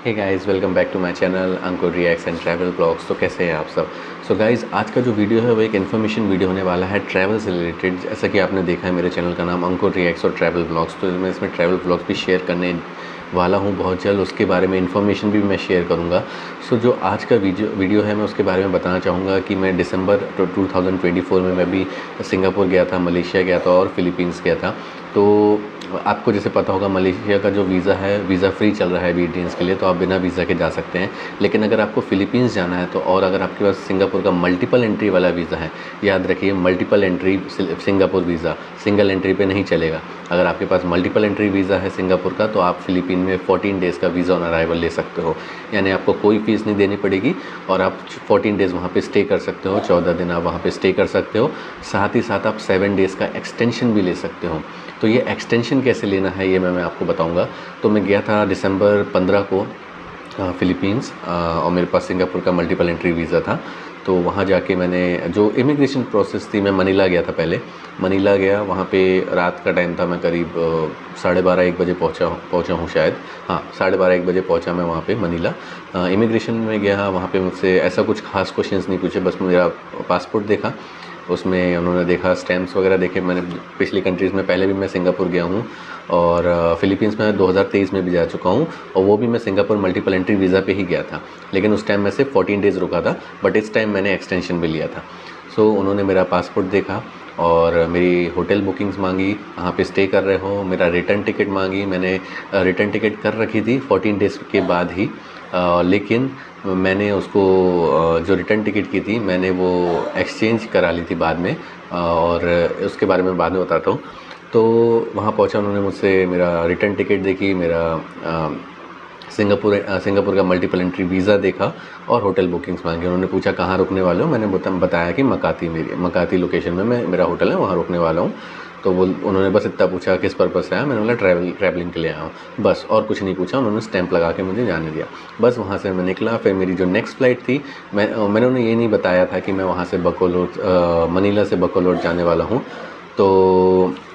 Hey guys, welcome back to my channel Ankur reacts and travel blogs. तो कैसे हैं आप सब। सो गाइस, आज का जो वीडियो है वो एक इन्फॉर्मेशन वीडियो होने वाला है ट्रैवल से रिलेटेड। जैसा कि आपने देखा है मेरे चैनल का नाम अंकुर रिएक्ट्स और ट्रैवल ब्लॉग्स, तो मैं इसमें ट्रैवल ब्लॉग्स भी शेयर करने वाला हूँ बहुत जल्द। उसके बारे में इन्फॉर्मेशन भी मैं शेयर करूँगा। सो जो आज का वीडियो है मैं उसके बारे में बताना चाहूँगा कि मैं दिसंबर 2024 में मैं भी सिंगापुर गया था, मलेशिया गया था और फ़िलीपींस गया था। तो आपको जैसे पता होगा मलेशिया का जो वीज़ा है, वीज़ा फ्री चल रहा है अभी इंडियंस के लिए, तो आप बिना वीज़ा के जा सकते हैं। लेकिन अगर आपको फ़िलीपींस जाना है तो, और अगर आपके पास सिंगापुर का मल्टीपल एंट्री वाला वीज़ा है, याद रखिए multiple entry Singapore visa single entry पे नहीं चलेगा। अगर आपके पास मल्टीपल एंट्री वीज़ा है सिंगापुर का तो आप फ़िलीपीन में 14 डेज़ का वीज़ा ऑन अराइवल ले सकते हो। यानी आपको कोई फ़ीस नहीं देनी पड़ेगी और आप 14 डेज़ वहाँ पे स्टे कर सकते हो, 14 दिन आप वहाँ पे स्टे कर सकते हो। साथ ही साथ आप 7 डेज़ का एक्सटेंशन भी ले सकते हो। तो ये एक्सटेंशन कैसे लेना है ये मैं आपको बताऊंगा। तो मैं गया था दिसंबर 15 को फ़िलीपींस, और मेरे पास सिंगापुर का मल्टीपल एंट्री वीज़ा था। तो वहाँ जाके मैंने जो इमिग्रेशन प्रोसेस थी, मैं मनीला गया था पहले। मनीला गया, वहाँ पे रात का टाइम था, मैं करीब 12:30-1 बजे पहुँचा हूँ शायद। हाँ, 12:30-1 बजे पहुँचा मैं वहाँ पे मनीला। इमिग्रेशन में गया, वहाँ पे मुझसे ऐसा कुछ खास क्वेश्चंस नहीं पूछे, बस मेरा पासपोर्ट देखा। उसमें उन्होंने देखा, स्टैम्प्स वगैरह देखे। मैंने पिछली कंट्रीज़ में पहले भी मैं सिंगापुर गया हूँ और फ़िलीपींस में 2023 में भी जा चुका हूँ, और वो भी मैं सिंगापुर मल्टीपल एंट्री वीज़ा पे ही गया था। लेकिन उस टाइम मैं सिर्फ 14 डेज़ रुका था, बट इस टाइम मैंने एक्सटेंशन भी लिया था। सो उन्होंने मेरा पासपोर्ट देखा और मेरी होटल बुकिंग्स मांगी, कहाँ पे स्टे कर रहे हो, मेरा रिटर्न टिकट मांगी। मैंने रिटर्न टिकट कर रखी थी 14 डेज़ के बाद ही, लेकिन मैंने उसको जो रिटर्न टिकट की थी मैंने वो एक्सचेंज करा ली थी बाद में, और उसके बारे में बाद में बताता हूँ। तो वहाँ पहुँचा, उन्होंने मुझसे मेरा रिटर्न टिकट देखी, मेरा सिंगापुर का मल्टीपल एंट्री वीज़ा देखा और होटल बुकिंग्स मांगी। उन्होंने पूछा कहाँ रुकने वाले हो, मैंने बताया कि मकाती लोकेशन में मेरा होटल है, वहाँ रुकने वाला हूँ। तो उन्होंने बस इतना पूछा किस पर्पज़ से आया, मैंने बोला ट्रैवलिंग के लिए आया हूँ, बस और कुछ नहीं पूछा। उन्होंने स्टैंप लगा के मुझे जाने दिया। बस वहाँ से मैं निकला। फिर मेरी जो नेक्स्ट फ़्लाइट थी, मैंने उन्हें ये नहीं बताया था कि मैं वहाँ से मनीला से बकोलोर जाने वाला हूँ। तो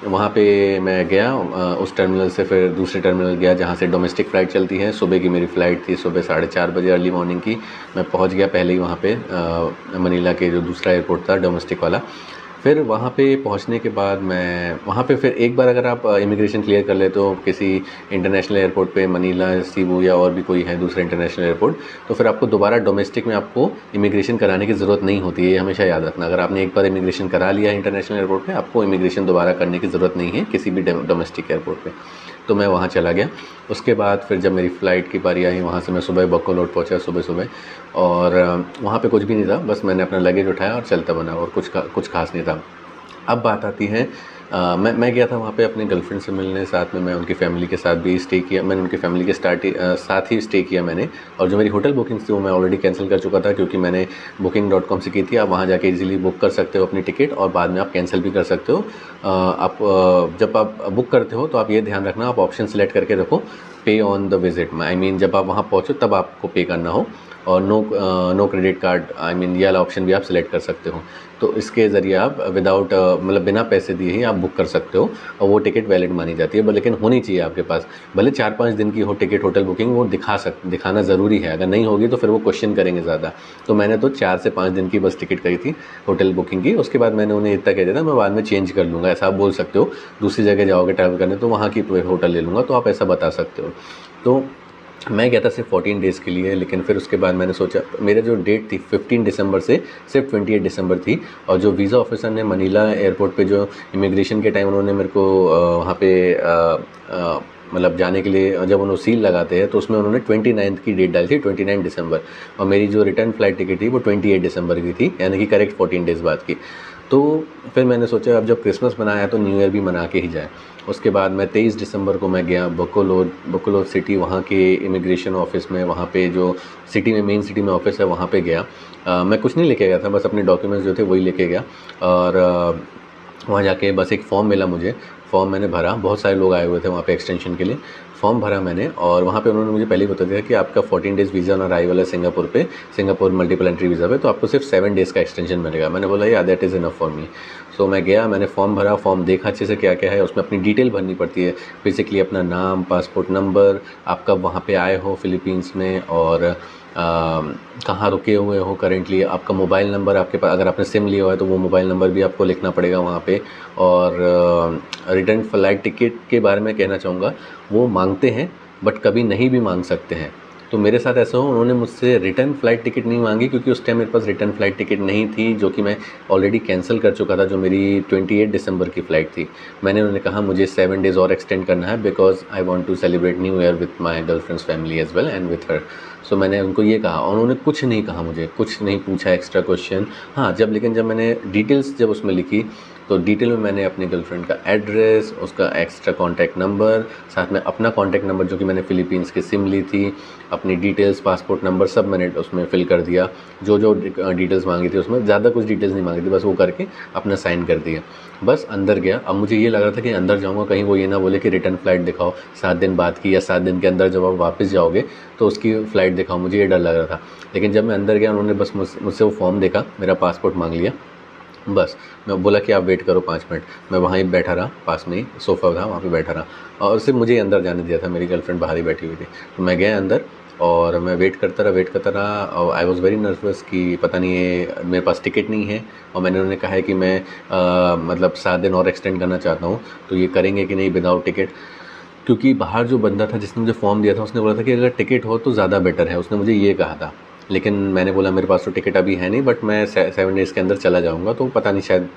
वहाँ पे मैं गया, उस टर्मिनल से फिर दूसरे टर्मिनल गया जहाँ से डोमेस्टिक फ़्लाइट चलती है। सुबह की मेरी फ़्लाइट थी, सुबह 4:30 बजे अर्ली मॉर्निंग की। मैं पहुँच गया पहले ही वहाँ पे मनीला के जो दूसरा एयरपोर्ट था डोमेस्टिक वाला। फिर वहाँ पे पहुँचने के बाद मैं वहाँ पे फिर एक बार अगर आप इमिग्रेशन क्लियर कर लेते हो किसी इंटरनेशनल एयरपोर्ट पे, मनीला, सीबू या और भी कोई है दूसरा इंटरनेशनल एयरपोर्ट, तो फिर आपको दोबारा डोमेस्टिक में आपको इमिग्रेशन कराने की ज़रूरत नहीं होती है। ये हमेशा याद रखना। अगर आपने एक बार इमिग्रेशन करा लिया इंटरनेशनल एयरपोर्ट पे, आपको इमिग्रेशन दोबारा करने की ज़रूरत नहीं है किसी भी डोमेस्टिक एयरपोर्ट पे। तो मैं वहाँ चला गया। उसके बाद फिर जब मेरी फ़्लाइट की बारी आई, वहाँ से मैं सुबह बकोलोर पहुँचा सुबह, और वहाँ पे कुछ भी नहीं था, बस मैंने अपना लगेज उठाया और चलता बना, और कुछ खास नहीं था। अब बात आती है, मैं गया था वहाँ पे अपनी गर्लफ्रेंड से मिलने, साथ में मैं उनकी फ़ैमिली के साथ भी स्टे किया। मैंने उनकी फ़ैमिली के साथ ही स्टे किया मैंने। और जो मेरी होटल बुकिंग्स थी वो मैं ऑलरेडी कैंसिल कर चुका था, क्योंकि मैंने booking.com से की थी। आप वहाँ जाके इजीली बुक कर सकते हो अपनी टिकट, और बाद में आप कैंसिल भी कर सकते हो। जब आप बुक करते हो तो आप ये ध्यान रखना, आप ऑप्शन सेलेक्ट करके रखो पे on the visit. I mean जब आप वहाँ पहुँचो तब आपको पे करना हो, और no credit card, I mean ये वाला ऑप्शन भी आप सिलेक्ट कर सकते हो। तो इसके ज़रिए आप विदाउट मतलब बिना पैसे दिए ही आप बुक कर सकते हो, और वो टिकट वैलिड मानी जाती है। लेकिन होनी चाहिए आपके पास, भले 4-5 दिन की हो टिकट होटल बुकिंग, वो दिखाना ज़रूरी है। अगर नहीं होगी तो फिर वो क्वेश्चन करेंगे ज़्यादा। तो मैंने तो 4 से 5 दिन की बस टिकट करी थी होटल बुकिंग की। उसके बाद मैंने उन्हें इतना कह दिया था मैं बाद में चेंज कर लूँगा, ऐसा आप बोल सकते हो। दूसरी जगह जाओगे ट्रैवल करने तो वहाँ की होटल ले लूँगा, तो आप ऐसा बता सकते हो। तो मैं गया था सिर्फ 14 डेज़ के लिए, लेकिन फिर उसके बाद मैंने सोचा, मेरा जो डेट थी 15 दिसंबर से सिर्फ 28 दिसंबर थी। और जो वीज़ा ऑफिसर ने मनीला एयरपोर्ट पे जो इमिग्रेशन के टाइम उन्होंने मेरे को वहाँ पे मतलब जाने के लिए जब उन्होंने सील लगाते हैं तो उसमें उन्होंने 29 की डेट डाली थी, 29 दिसंबर। और मेरी जो रिटर्न फ़्लाइट टिकट थी वो 28 दिसंबर की थी, यानी कि करेक्ट 14 डेज़ बाद की। तो फिर मैंने सोचा अब जब क्रिसमस मनाया तो न्यू ईयर भी मना के ही जाए। उसके बाद मैं 23 दिसंबर को मैं गया बकोलोर सिटी, वहाँ के इमिग्रेशन ऑफिस में, वहाँ पे जो सिटी में मेन सिटी में ऑफिस है वहाँ पे गया। मैं कुछ नहीं लेके गया था, बस अपने डॉक्यूमेंट्स जो थे वही लेके गया। और वहाँ जाके बस एक फ़ॉर्म मिला मुझे, फ़ॉर्म मैंने भरा। बहुत सारे लोग आए हुए थे वहाँ पे एक्सटेंशन के लिए। फ़ॉर्म भरा मैंने, और वहाँ पे उन्होंने मुझे पहले ही बता दिया कि आपका 14 डेज़ वीज़ा ऑन अराइवल है सिंगापुर पे, सिंगापुर मल्टीपल एंट्री वीज़ा पे, तो आपको सिर्फ 7 डेज़ का एक्सटेंशन मिलेगा। मैंने बोला या that is enough for me. So मैं गया, मैंने फॉर्म भरा, फॉर्म देखा अच्छे से क्या क्या है उसमें, अपनी डिटेल भरनी पड़ती है बेसिकली, अपना नाम, पासपोर्ट नंबर, आप कब वहाँ पे आए हो फ़िलीपींस में, और कहाँ रुके हुए हो करेंटली, आपका मोबाइल नंबर, आपके पास अगर आपने सिम लिया हुआ है तो वो मोबाइल नंबर भी आपको लिखना पड़ेगा वहाँ पे। और रिटर्न फ़्लाइट टिकट के बारे में कहना चाहूँगा, वो मांगते हैं बट कभी नहीं भी मांग सकते हैं। तो मेरे साथ ऐसा हो, उन्होंने मुझसे रिटर्न फ़्लाइट टिकट नहीं मांगी क्योंकि उस टाइम मेरे पास रिटर्न फ़्लाइट टिकट नहीं थी, जो कि मैं ऑलरेडी कैंसिल कर चुका था, जो मेरी 28 दिसंबर की फ़्लाइट थी। मैंने उन्हें कहा मुझे 7 डेज़ और एक्सटेंड करना है because I want to celebrate New year with my girlfriend's family as well and with her. So मैंने उनको ये कहा और उन्होंने कुछ नहीं कहा, मुझे कुछ नहीं पूछा एक्स्ट्रा क्वेश्चन। हाँ, लेकिन जब मैंने डिटेल्स जब उसमें लिखी तो डिटेल में मैंने अपनी गर्लफ्रेंड का एड्रेस, उसका एक्स्ट्रा कॉन्टैक्ट नंबर, साथ में अपना कॉन्टैक्ट नंबर जो कि मैंने फ़िलीपींस की सिम ली थी, अपनी डिटेल्स, पासपोर्ट नंबर सब मैंने उसमें फ़िल कर दिया। जो जो डिटेल्स मांगी थी उसमें ज़्यादा कुछ डिटेल्स नहीं मांगी थी, बस वो करके अपना साइन कर दिया। बस अंदर गया। अब मुझे ये लग रहा था कि अंदर जाऊँगा कहीं वो ये ना बोले कि रिटर्न फ़्लाइट दिखाओ 7 दिन बाद की, या 7 दिन के अंदर जब आप वापस जाओगे तो उसकी फ़्लाइट दिखाओ, मुझे ये डर लग रहा था। लेकिन जब मैं अंदर गया उन्होंने बस मुझसे वो फॉर्म देखा, मेरा पासपोर्ट मांग लिया, बस मैं बोला कि आप वेट करो 5 मिनट। मैं वहाँ ही बैठा रहा, पास में ही सोफ़ा था वहाँ पे बैठा रहा, और सिर्फ मुझे अंदर जाने दिया था, मेरी गर्लफ्रेंड बाहर ही बैठी हुई थी। तो मैं गया अंदर और मैं वेट करता रहा और आई वाज़ वेरी नर्वस कि पता नहीं ये मेरे पास टिकट नहीं है, और मैंने उन्हें कहा है कि मैं मतलब 7 दिन और एक्सटेंड करना चाहता हूँ, तो ये करेंगे कि नहीं विदाउट टिकट। क्योंकि बाहर जो बंदा था जिसने मुझे फ़ॉर्म दिया था उसने बोला था कि अगर टिकट हो तो ज़्यादा बेटर है, उसने मुझे ये कहा था। लेकिन मैंने बोला मेरे पास तो टिकट अभी है नहीं, बट मैं 7 डेज़ के अंदर चला जाऊँगा, तो पता नहीं शायद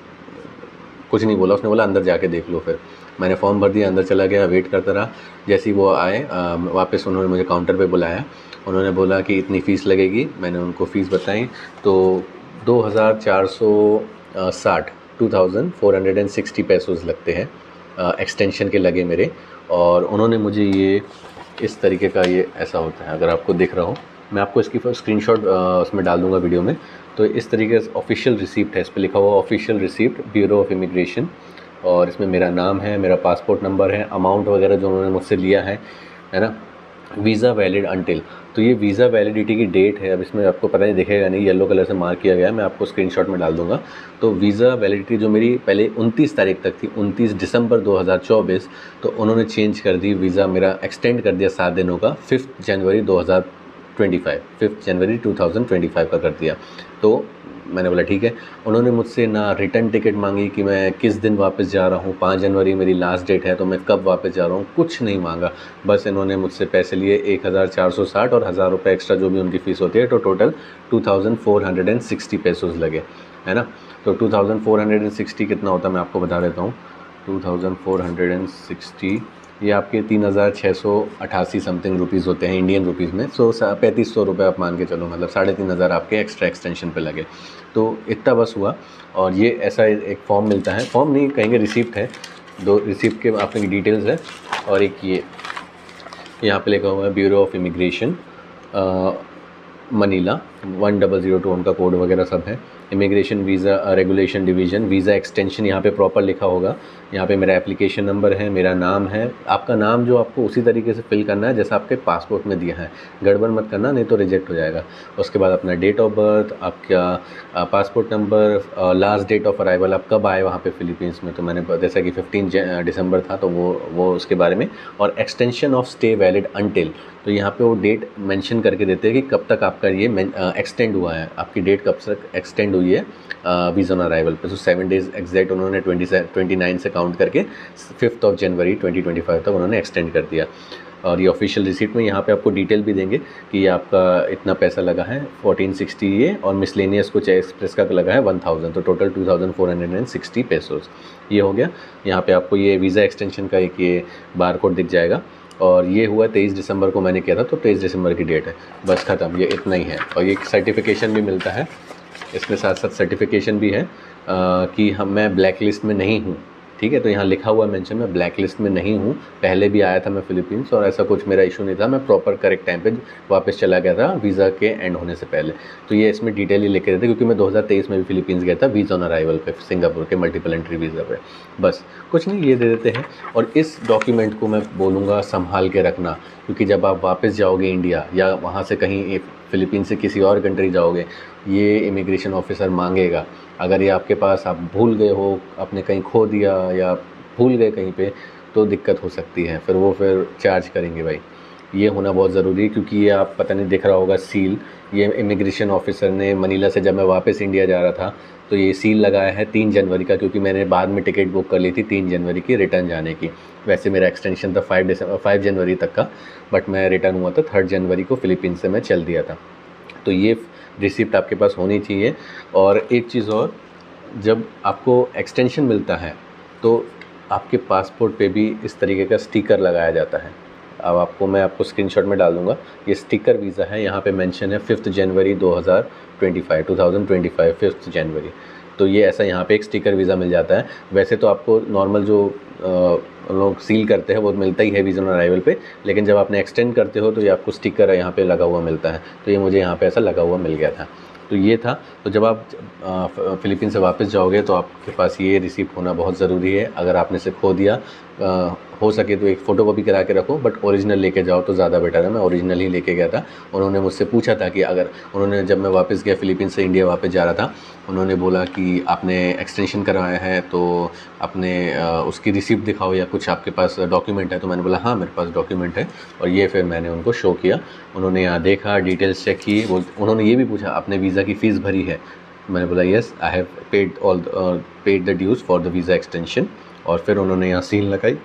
कुछ नहीं बोला। उसने बोला अंदर जाके देख लो। फिर मैंने फॉर्म भर दिया, अंदर चला गया, वेट करता रहा। जैसे ही वो आए वापस उन्होंने मुझे काउंटर पे बुलाया, उन्होंने बोला कि इतनी फ़ीस लगेगी। मैंने उनको फ़ीस बताई तो 2460 2460 पेसोज़ लगते हैं, एक्सटेंशन के लगे मेरे। और उन्होंने मुझे ये इस तरीके का, ये ऐसा होता है, अगर आपको दिख रहा हो, मैं आपको इसकी स्क्रीनशॉट उसमें डाल दूँगा वीडियो में। तो इस तरीके से ऑफिशियल रिसिप्ट है, इस पे लिखा हुआ official receipt bureau of immigration, और इसमें मेरा नाम है, मेरा पासपोर्ट नंबर है, अमाउंट वगैरह जो उन्होंने मुझसे लिया है ना। वीज़ा वैलिड अंटिल, तो ये वीज़ा वैलिडिटी की डेट है, अब इसमें आपको पता नहीं दिखेगा नहीं, येलो कलर से मार्क किया गया है, मैं आपको स्क्रीनशॉट में डाल दूँगा। तो वीज़ा वैलिडिटी जो मेरी पहले 29 तारीख तक थी, 29 दिसंबर 2024, तो उन्होंने चेंज कर दी, वीज़ा मेरा एक्सटेंड कर दिया 7 दिनों का, 5 जनवरी 2025 का कर दिया। तो मैंने बोला ठीक है। उन्होंने मुझसे ना रिटर्न टिकट मांगी कि मैं किस दिन वापस जा रहा हूँ, 5 जनवरी मेरी लास्ट डेट है तो मैं कब वापस जा रहा हूँ, कुछ नहीं मांगा। बस इन्होंने मुझसे पैसे लिए 1460 और 1000 रुपये एक्स्ट्रा जो भी उनकी फ़ीस होती है, तो टोटल 2460 पेसोज़ लगे, है ना। तो 2460 कितना होता है मैं आपको बता देता हूँ। 2460 ये आपके 3688 समथिंग रुपीज़ होते हैं इंडियन रुपीज़ में। सो 3500 रुपये आप मान के चलो, मतलब 3500 आपके एक्स्ट्रा एक्सटेंशन पे लगे। तो इतना बस हुआ। और ये ऐसा एक फॉर्म मिलता है, फॉर्म नहीं कहेंगे, रिसिप्ट है, 2 रिसिप्ट के आपकी डिटेल्स है। और एक ये यहाँ पे लिखा हुआ है ब्यूरो ऑफ इमिग्रेशन मनीला 1002 उनका कोड वगैरह सब है। Immigration visa regulation division, visa extension यहाँ पे प्रॉपर लिखा होगा। यहाँ पे मेरा एप्लीकेशन नंबर है, मेरा नाम है, आपका नाम जो आपको उसी तरीके से फिल करना है जैसा आपके पासपोर्ट में दिया है, गड़बड़ मत करना नहीं तो रिजेक्ट हो जाएगा। उसके बाद अपना डेट ऑफ बर्थ, आपका passport number, last date of arrival, आप कब आए वहाँ पे फ़िलीपींस में, तो मैंने जैसा कि 15 दिसंबर था तो वो उसके बारे में। और extension of stay valid until, तो यहाँ पे वो डेट मेंशन करके देते हैं कि कब तक आपका ये एक्सटेंड हुआ है, आपकी डेट कब तक एक्सटेंड हुई है वीज़ा ऑन अराइवल पे। तो 7 डेज़ एग्जैक्ट उन्होंने 29 से काउंट करके 5 जनवरी 2025 तक उन्होंने एक्सटेंड कर दिया। और ये ऑफिशियल रिसीट में यहाँ पे आपको डिटेल भी देंगे कि ये आपका इतना पैसा लगा है 1460 ये, और मिसलेनियस कुछ एक्सप्रेस का लगा है 1000, तो टोटल 2460 पेसोज़ ये हो गया। यहाँ पे आपको ये वीज़ा एक्सटेंशन का एक ये बार कोड दिख जाएगा। और ये हुआ 23 दिसंबर को मैंने किया था, तो 23 दिसंबर की डेट है, बस ख़त्म, ये इतना ही है। और ये सर्टिफिकेशन भी मिलता है, इसमें साथ साथ सर्टिफिकेशन भी है कि मैं ब्लैक लिस्ट में नहीं हूँ, ठीक है। तो यहाँ लिखा हुआ मेंशन, मैं ब्लैक लिस्ट में नहीं हूँ, पहले भी आया था मैं फ़िलीपींस और ऐसा कुछ मेरा इशू नहीं था, मैं प्रॉपर करेक्ट टाइम पे वापस चला गया था वीज़ा के एंड होने से पहले। तो ये इसमें डिटेल ही लिखे देते, क्योंकि मैं 2023 में भी फ़िलीपींस गया था वीज़ा ऑन अराइवल पे, सिंगापुर के मल्टीपल एंट्री वीज़ा पे। बस कुछ नहीं, ये दे देते हैं। और इस डॉक्यूमेंट को मैं बोलूँगा संभाल के रखना, क्योंकि जब आप वापस जाओगे इंडिया या वहाँ से कहीं फ़िलीपींस से किसी और कंट्री जाओगे, ये इमिग्रेशन ऑफिसर मांगेगा अगर ये आपके पास आप भूल गए हो, आपने कहीं खो दिया या भूल गए कहीं पे, तो दिक्कत हो सकती है, फिर वो फिर चार्ज करेंगे भाई। ये होना बहुत ज़रूरी है, क्योंकि ये आप पता नहीं दिख रहा होगा सील, ये इमिग्रेशन ऑफिसर ने मनीला से, जब मैं वापस इंडिया जा रहा था तो ये सील लगाया है 3 जनवरी का, क्योंकि मैंने बाद में टिकट बुक कर ली थी 3 जनवरी की रिटर्न जाने की। वैसे मेरा एक्सटेंशन था 5 जनवरी तक का, बट मैं रिटर्न हुआ था 3 जनवरी को, फ़िलीपींस से मैं चल दिया था। तो ये रिसिप्ट आपके पास होनी चाहिए। और एक चीज़ और, जब आपको एक्सटेंशन मिलता है तो आपके पासपोर्ट पे भी इस तरीके का स्टिकर लगाया जाता है। अब मैं आपको स्क्रीनशॉट में डाल दूँगा। ये स्टिकर वीज़ा है, यहाँ पे मेंशन है 5 जनवरी 2025 5 जनवरी। तो ये ऐसा यहाँ पे एक स्टिकर वीज़ा मिल जाता है। वैसे तो आपको नॉर्मल जो लोग सील करते हैं वो मिलता ही है वीज़ा ऑन अराइवल पे, लेकिन जब आपने एक्सटेंड करते हो तो ये आपको स्टिकर यहाँ पे लगा हुआ मिलता है। तो ये मुझे यहाँ पे ऐसा लगा हुआ मिल गया था। तो ये था। तो जब आप फ़िलीपींस से वापस जाओगे तो आपके पास ये रिसीप्ट होना बहुत ज़रूरी है। अगर आपने इसे खो दिया, हो सके तो एक फ़ोटोकॉपी करा के रखो, बट ओरिजिनल लेके जाओ तो ज़्यादा बेटर है। मैं ओरिजिनल ही लेके गया था। उन्होंने मुझसे पूछा था कि जब मैं वापस गया फ़िलीपींस से इंडिया वापस जा रहा था, उन्होंने बोला कि आपने एक्सटेंशन करवाया है तो अपने उसकी रिसिप्ट दिखाओ या कुछ आपके पास डॉक्यूमेंट है। तो मैंने बोला हाँ मेरे पास डॉक्यूमेंट है, और ये फिर मैंने उनको शो किया। उन्होंने यहाँ देखा, डिटेल्स चेक की। उन्होंने ये भी पूछा आपने वीज़ा की फ़ीस भरी है? मैंने बोला yes I have paid the dues for the visa extension. और फिर उन्होंने यहाँ सील लगाई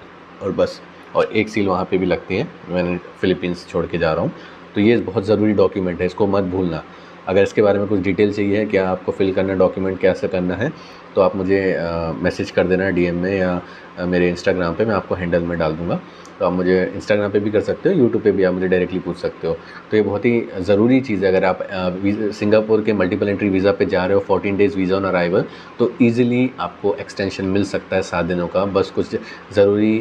और बस, और एक सील वहाँ पे भी लगती है, मैंने फ़िलीपींस छोड़ के जा रहा हूँ। तो ये बहुत ज़रूरी डॉक्यूमेंट है, इसको मत भूलना। अगर इसके बारे में कुछ डिटेल चाहिए, क्या आपको फ़िल करना, डॉक्यूमेंट कैसे करना है, तो आप मुझे मैसेज कर देना डीएम में या मेरे इंस्टाग्राम पे, मैं आपको हैंडल में डाल दूँगा। तो आप मुझे इंस्टाग्राम पे भी कर सकते हो, यूट्यूब पे भी आप मुझे डायरेक्टली पूछ सकते हो। तो ये बहुत ही ज़रूरी चीज़ है। अगर आप सिंगापुर के मल्टीपल एंट्री वीज़ा पे जा रहे हो, 14 डेज़ वीज़ा ऑन अराइवल, तो ईज़िली आपको एक्सटेंशन मिल सकता है 7 दिनों का। बस कुछ ज़रूरी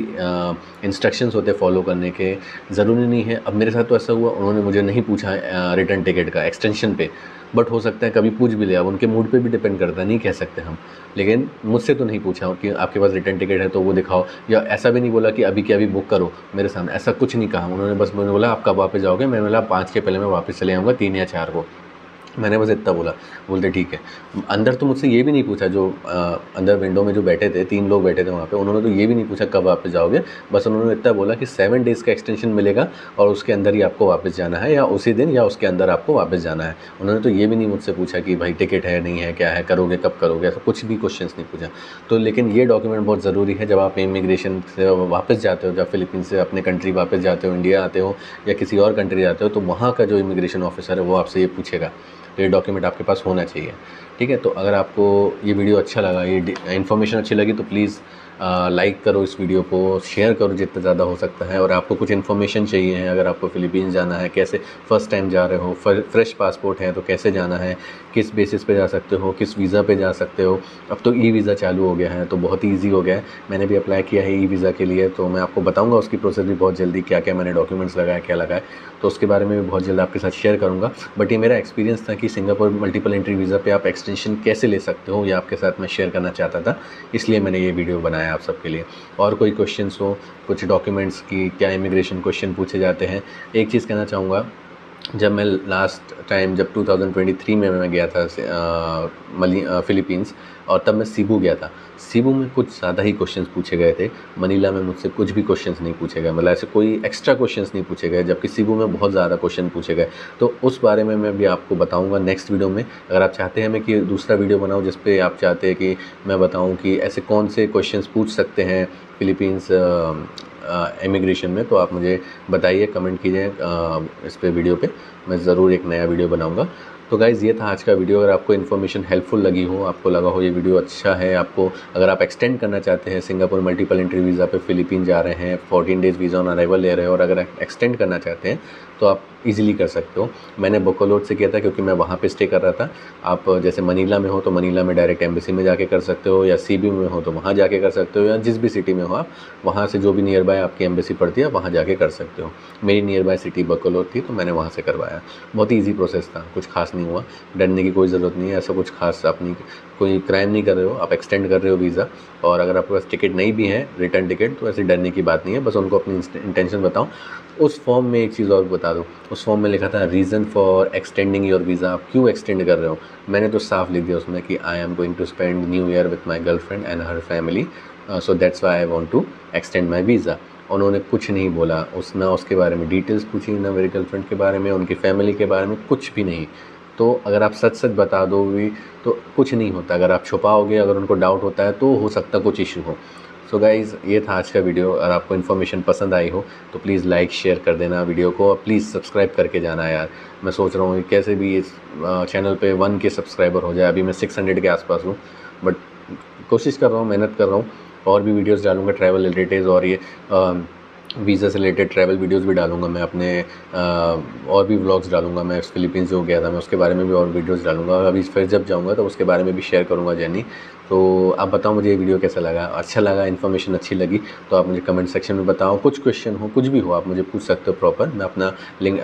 इंस्ट्रक्शंस होते हैं फॉलो करने के, ज़रूरी नहीं है। अब मेरे साथ तो ऐसा हुआ, उन्होंने मुझे नहीं पूछा रिटर्न टिकट का एक्सटेंशन पे, बट हो सकता है कभी पूछ भी ले। अब उनके मूड पे भी डिपेंड करता है, नहीं कह सकते हम। लेकिन मुझसे तो नहीं पूछा कि आपके पास रिटर्न टिकट है तो वो दिखाओ, या ऐसा भी नहीं बोला कि अभी के अभी बुक करो मेरे सामने, ऐसा कुछ नहीं कहा उन्होंने। बस मैंने बोला आप कब वापस जाओगे? मैंने बोला 5 के पहले मैं वापस चले आऊँगा, 3 या 4 को। मैंने बस इतना बोला। बोलते ठीक है। अंदर तो मुझसे ये भी नहीं पूछा, जो अंदर विंडो में जो बैठे थे 3 लोग बैठे थे वहाँ पे, उन्होंने तो ये भी नहीं पूछा कब वापस जाओगे। बस उन्होंने इतना बोला कि 7 डेज़ का एक्सटेंशन मिलेगा और उसके अंदर ही आपको वापस जाना है, या उसी दिन या उसके अंदर आपको वापस जाना है। उन्होंने तो ये भी नहीं मुझसे पूछा कि भाई टिकट है नहीं है, क्या है, करोगे कब करोगे, ऐसा कुछ भी क्वेश्चंस नहीं पूछा। तो लेकिन ये डॉक्यूमेंट बहुत ज़रूरी है जब आप इमिग्रेशन से वापस जाते हो, जब फ़िलीपींस से अपने कंट्री वापस जाते हो, इंडिया आते हो या किसी और कंट्री जाते हो, तो वहाँ का जो इमिग्रेशन ऑफिसर है वो आपसे ये पूछेगा। तो ये डॉक्यूमेंट आपके पास होना चाहिए। ठीक है। तो अगर आपको ये वीडियो अच्छा लगा, ये इन्फॉर्मेशन अच्छी लगी, तो प्लीज़ लाइक करो इस वीडियो को, शेयर करो जितना ज़्यादा हो सकता है। और आपको कुछ इन्फॉर्मेशन चाहिए है, अगर आपको फ़िलीपींस जाना है, कैसे फ़र्स्ट टाइम जा रहे हो, फ्रेश पासपोर्ट है तो कैसे जाना है, किस बेसिस पे जा सकते हो, किस वीज़ा पे जा सकते हो। अब तो ई वीज़ा चालू हो गया है तो बहुत ही ईजी हो गया है। मैंने भी अप्लाई किया है ई वीज़ा के लिए, तो मैं आपको बताऊँगा उसकी प्रोसेस भी बहुत जल्दी, क्या क्या मैंने डॉक्यूमेंट्स लगाए, क्या लगाए, तो उसके बारे में भी बहुत जल्द आपके साथ शेयर करूँगा। बट ये मेरा एक्सपीरियंस था कि सिंगापुर मल्टीपल एंट्री वीज़ा पे आप एक्सटेंशन कैसे ले सकते हो, ये आपके साथ मैं शेयर करना चाहता था, इसलिए मैंने ये वीडियो बनाया आप सबके लिए। और कोई क्वेश्चंस हो, कुछ डॉक्यूमेंट्स की क्या इमिग्रेशन क्वेश्चन पूछे जाते हैं। एक चीज़ कहना चाहूँगा, जब मैं लास्ट टाइम जब 2023 में मैं गया था फ़िलीपींस, और तब मैं सीबू गया था। सीबू में कुछ ज़्यादा ही क्वेश्चंस पूछे गए थे। मनीला में मुझसे कुछ भी क्वेश्चंस नहीं पूछे गए, मतलब ऐसे कोई एक्स्ट्रा क्वेश्चंस नहीं पूछे गए, जबकि सीबू में बहुत ज़्यादा क्वेश्चन पूछे गए। तो उस बारे में मैं भी आपको बताऊंगा नेक्स्ट वीडियो में। अगर आप चाहते हैं मैं कि दूसरा वीडियो बनाऊं जिस पे आप चाहते हैं कि मैं बताऊं कि ऐसे कौन से क्वेश्चंस पूछ सकते हैं फ़िलीपींस इमिग्रेशन में, तो आप मुझे बताइए, कमेंट कीजिए इस पे वीडियो पे, मैं ज़रूर एक नया वीडियो बनाऊंगा। तो गाइज़ ये था आज का वीडियो। अगर आपको इन्फॉर्मेशन हेल्पफुल लगी हो, आपको लगा हो ये वीडियो अच्छा है, आपको अगर आप एक्सटेंड करना चाहते हैं, सिंगापुर मल्टीपल एंट्री वीज़ा पे फ़िलीपीन जा रहे हैं, 14 डेज़ वीज़ा ऑन अराइवल ले रहे हो, और अगर एक्सटेंड करना चाहते हैं तो आप इजीली कर सकते हो। मैंने बकोलोड से किया था क्योंकि मैं वहाँ पे स्टे कर रहा था। आप जैसे मनीला में हो तो मनीला में डायरेक्ट एम्बेसी में जाके कर सकते हो, या सीबी में हो तो वहाँ जाके कर सकते हो, या जिस भी सिटी में हो आप वहाँ से जो भी नियर बाय आपकी एम्बेसी पड़ती है वहाँ जाके कर सकते हो। मेरी नियर बाय सिटी बकोलोड थी तो मैंने वहाँ से करवाया। बहुत ही ईजी प्रोसेस था, कुछ खास नहीं। नहीं हुआ, डरने की कोई ज़रूरत नहीं है, ऐसा कुछ खास अपनी कोई क्राइम नहीं कर रहे हो, आप एक्सटेंड कर रहे हो वीज़ा। और अगर आपके पास टिकट नहीं भी है, रिटर्न टिकट, तो ऐसे डरने की बात नहीं है, बस उनको अपनी इंटेंशन बताओ। उस फॉर्म में एक चीज़ और बता दो, उस फॉर्म में लिखा था reason for extending your visa, आप क्यों एक्सटेंड कर रहे हो। मैंने तो साफ लिख दिया उसमें कि I am going to spend new year with my girlfriend and her family, so that's why I want to extend my visa. उन्होंने कुछ नहीं बोला, ना उसके बारे में डिटेल्स पूछी, ना मेरी गर्लफ्रेंड के बारे में, उनकी फैमिली के बारे में, कुछ भी नहीं। तो अगर आप सच सच बता दो भी तो कुछ नहीं होता, अगर आप छुपाओगे, अगर उनको डाउट होता है तो हो सकता कुछ इशू हो। सो गाइज़, ये था आज का वीडियो। अगर आपको इन्फॉर्मेशन पसंद आई हो तो प्लीज़ लाइक शेयर कर देना वीडियो को, और प्लीज़ सब्सक्राइब करके जाना यार। मैं सोच रहा हूँ कैसे भी इस चैनल पे 1 के सब्सक्राइबर हो जाए। अभी मैं 600 के आसपास हूँ, बट कोशिश कर रहा हूँ, मेहनत कर रहा हूँ। और भी वीडियोस डालूँगा ट्रैवल रिलेटेड, और ये वीज़ा से रिलेटेड ट्रैवल वीडियोस भी डालूँगा मैं अपने, और भी व्लॉग्स डालूँगा। मैं फ़िलीपींस जो गया था, मैं उसके बारे में भी और वीडियोस डालूँगा। अभी फिर जब जाऊँगा तो उसके बारे में भी शेयर करूँगा जर्नी। तो आप बताओ मुझे ये वीडियो कैसा लगा, अच्छा लगा, इन्फॉर्मेशन अच्छी लगी तो आप मुझे कमेंट सेक्शन में बताओ। कुछ क्वेश्चन हो, कुछ भी हो, आप मुझे पूछ सकते हो प्रॉपर। मैं अपना लिंक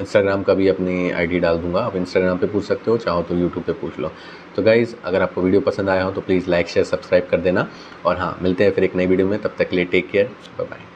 इंस्टाग्राम का भी अपनी आईडी डाल दूँगा, आप इंस्टाग्राम पे पूछ सकते हो, चाहो तो यूट्यूब पे पूछ लो। तो गाइज़, अगर आपको वीडियो पसंद आया हो तो प्लीज़ लाइक शेयर सब्सक्राइब कर देना। और हाँ, मिलते हैं फिर एक नई वीडियो में, तब तक के लिए टेक केयर, बाय बाय।